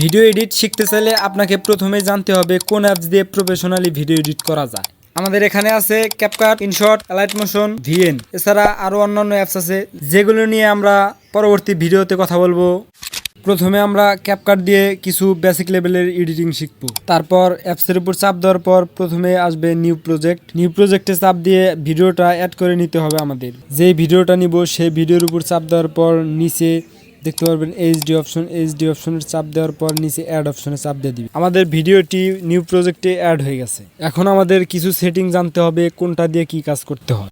Video edit শিখতে চাইলে আপনাকে প্রথমে জানতে হবে কোন অ্যাপস দিয়ে প্রফেশনালি ভিডিও এডিট করা যায়। আমাদের এখানে আছে CapCut, InShot, elite motion, VN. এছাড়া আরো অন্যান্য অ্যাপস আছে যেগুলো নিয়ে আমরা পরবর্তী ভিডিওতে কথা বলবো। প্রথমে আমরা ক্যাপকাট দিয়ে কিছু বেসিক লেভেলের এডিটিং শিখবো। তারপর অ্যাপসের উপর চাপ দেওয়ার পর প্রথমে আসবে নিউ প্রজেক্ট। নিউ প্রজেক্টে চাপ দিয়ে ভিডিওটা অ্যাড করে নিতে হবে আমাদের। যেই ভিডিওটা নিব সেই ভিডিওর উপর চাপ দেওয়ার পর নিচে দেখতে পারবেন এইচডি অপশন। এইচডি অপশনের চাপ দেওয়ার পর নিচে অ্যাড অপশনে চাপ দিয়ে দিবে। আমাদের ভিডিওটি নিউ প্রজেক্টে অ্যাড হয়ে গেছে। এখন আমাদের কিছু সেটিং জানতে হবে কোনটা দিয়ে কি কাজ করতে হয়।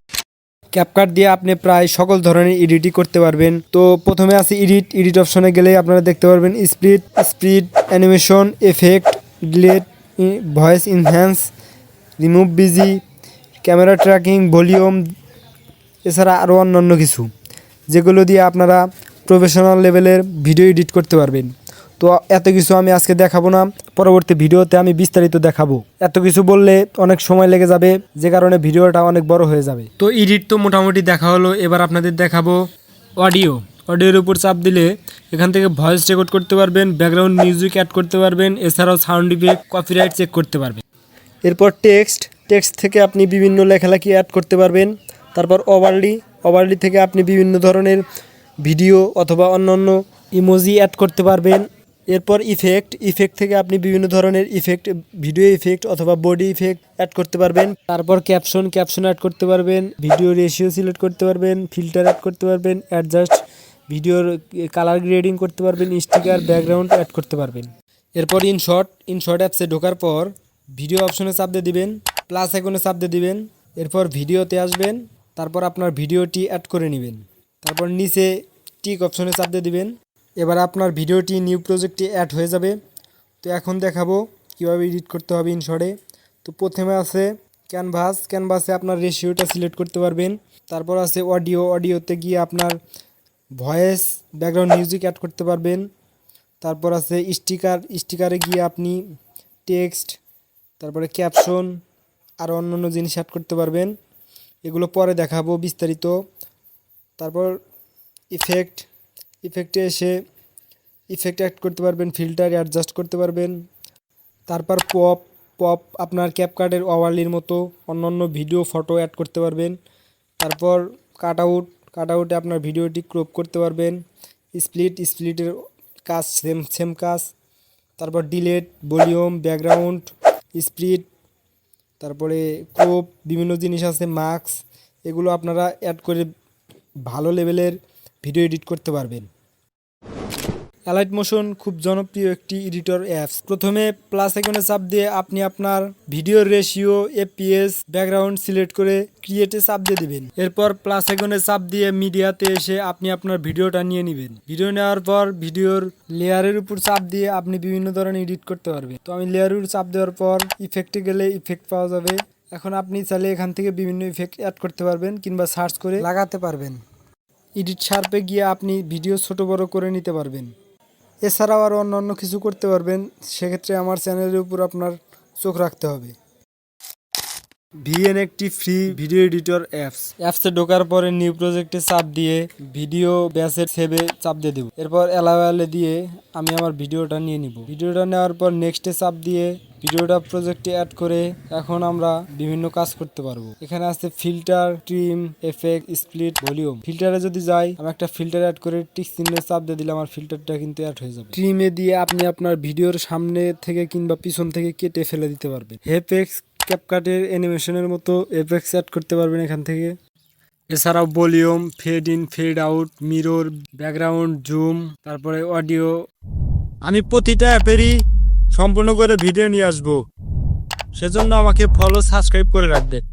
ক্যাপকাট দিয়ে আপনি প্রায় সকল ধরনের এডিটই করতে পারবেন। তো প্রথমে আছে এডিট অপশনে গেলে আপনারা দেখতে পারবেন speed, animation, effect, delete, voice enhance, remove busy, camera tracking, volume, এছাড়া আরও অন্যান্য কিছু যেগুলো দিয়ে আপনারা প্রফেশনাল লেভেলের ভিডিও এডিট করতে পারবেন। তো এত কিছু আমি আজকে দেখাবো না, পরবর্তী ভিডিওতে আমি বিস্তারিত দেখাবো। এত কিছু বললে অনেক সময় লেগে যাবে, যে কারণে ভিডিওটা অনেক বড় হয়ে যাবে। তো এডিট তো মোটামুটি দেখা হলো, এবার আপনাদের দেখাবো অডিওর উপর চাপ দিলে এখান থেকে ভয়েস রেকর্ড করতে পারবেন, ব্যাকগ্রাউন্ড মিউজিক অ্যাড করতে পারবেন, এছাড়াও সাউন্ড ইফেক্ট, কপিরাইট চেক করতে পারবেন। এরপর টেক্সট থেকে আপনি বিভিন্ন লেখালেখি অ্যাড করতে পারবেন। তারপর ওভারলি থেকে আপনি বিভিন্ন ধরনের ভিডিও অথবা অন্যান্য ইমোজি অ্যাড করতে পারবেন। এরপর ইফেক্ট থেকে আপনি বিভিন্ন ধরনের ভিডিও ইফেক্ট অথবা বডি ইফেক্ট অ্যাড করতে পারবেন। তারপর ক্যাপশন অ্যাড করতে পারবেন, ভিডিও রেশিও সিলেক্ট করতে পারবেন, ফিল্টার অ্যাড করতে পারবেন, অ্যাডজাস্ট ভিডিওর কালার গ্রেডিং করতে পারবেন, স্টিকার, ব্যাকগ্রাউন্ড অ্যাড করতে পারবেন। এরপর ইনশট অ্যাপসে ঢোকার পর ভিডিও অপশনে চাপ দিয়ে দিবেন, প্লাস আইকনে চাপ দিয়ে দিবেন। এরপর ভিডিওতে আসবেন, তারপর আপনার ভিডিওটি অ্যাড করে নেবেন। তারপর নিচে টিক অপশনে চাপ দিয়ে দিবেন। এবার আপনার ভিডিওটি নিউ প্রজেক্টে অ্যাড হয়ে যাবে। তো এখন দেখাবো কীভাবে এডিট করতে হবে ইনশটে। তো প্রথমে আছে ক্যানভাসে আপনার রেশিওটা সিলেক্ট করতে পারবেন। তারপর আছে অডিওতে গিয়ে আপনার ভয়েস, ব্যাকগ্রাউন্ড মিউজিক অ্যাড করতে পারবেন। তারপর আছে স্টিকারে গিয়ে আপনি টেক্সট, তারপরে ক্যাপশন আর অন্যান্য জিনিস অ্যাড করতে পারবেন। এগুলো পরে দেখাবো বিস্তারিত। তারপর ইফেক্টে এসে ইফেক্ট অ্যাড করতে পারবেন, ফিল্টার অ্যাডজাস্ট করতে পারবেন। তারপর পপ আপনার ক্যাপকাটের ওভারলির মতো অন্যান্য ভিডিও, ফটো অ্যাড করতে পারবেন। তারপর কাটআউটে আপনার ভিডিওটি ক্রপ করতে পারবেন। স্প্লিটের কাজ সেম কাজ। তারপর ডিলেট, ভলিউম, ব্যাকগ্রাউন্ড, স্পিড, তারপরে ক্রপ, বিভিন্ন জিনিস আছে, মার্কস, এগুলো আপনারা অ্যাড করে ভালো লেভেলের ভিডিও এডিট করতে পারবেন। এলাইট মোশন খুব জনপ্রিয় একটি এডিটর অ্যাপস। প্রথমে প্লাস আইকনে চাপ দিয়ে আপনি আপনার ভিডিওর রেশিও, এফপিএস, ব্যাকগ্রাউন্ড সিলেক্ট করে ক্রিয়েটে চাপ দিয়ে দিবেন। এরপর প্লাস আইকনে চাপ দিয়ে মিডিয়াতে এসে আপনি আপনার ভিডিওটা নিয়ে নেবেন। ভিডিও নেওয়ার পর ভিডিওর লেয়ারের উপর চাপ দিয়ে আপনি বিভিন্ন ধরনের এডিট করতে পারবেন। তো আমি লেয়ারের উপর চাপ দেওয়ার পর ইফেক্টে গেলে ইফেক্ট পাওয়া যাবে। এখন আপনি চাইলে এখান থেকে বিভিন্ন ইফেক্ট অ্যাড করতে পারবেন কিংবা সার্চ করে লাগাতে পারবেন। এডিট শার্পে গিয়ে আপনি ভিডিও ছোট বড় করে নিতে পারবেন। এছাড়াও আরও অন্য কিছু করতে পারবেন, সেক্ষেত্রে আমার চ্যানেলের উপর আপনার চোখ রাখতে হবে। ভিএন একটি ফ্রি ভিডিও এডিটর অ্যাপসে ঢোকার পরে নিউ প্রজেক্টে চাপ দিয়ে ভিডিও ব্যাসের সেভে চাপ দিয়ে দেব। এরপর অ্যালাওয়ালে দিয়ে আমি আমার ভিডিওটা নিয়ে নিব। ভিডিওটা নেওয়ার পর নেক্সটে চাপ দিয়ে ভিডিওটা প্রজেক্টে অ্যাড করে এখন আমরা বিভিন্ন কাজ করতে পারবো। এখানে আছে filter, trim, effect, split, volume. ফিল্টারে যদি যাই, আমি একটা ফিল্টার অ্যাড করে টিক চিহ্নে চাপ দিয়ে দিলে আমার ফিল্টারটা কিন্তু অ্যাড হয়ে যাবে। ট্রিমে দিয়ে আপনি আপনার ভিডিওর সামনে থেকে কিংবা পিছন থেকে কেটে ফেলে দিতে পারবেন। এফেক্টস, ক্যাপকাটের অ্যানিমেশনের মতো এফেক্টস অ্যাড করতে পারবেন এখান থেকে। এছাড়াও volume, fade in, fade out, mirror, background, zoom, তারপরে অডিও। আমি প্রতিটা অ্যাপেরই সম্পূর্ণ করে ভিডিও নিয়ে আসবো, সেজন্য আমাকে সাবস্ক্রাইব করে রাখবেন।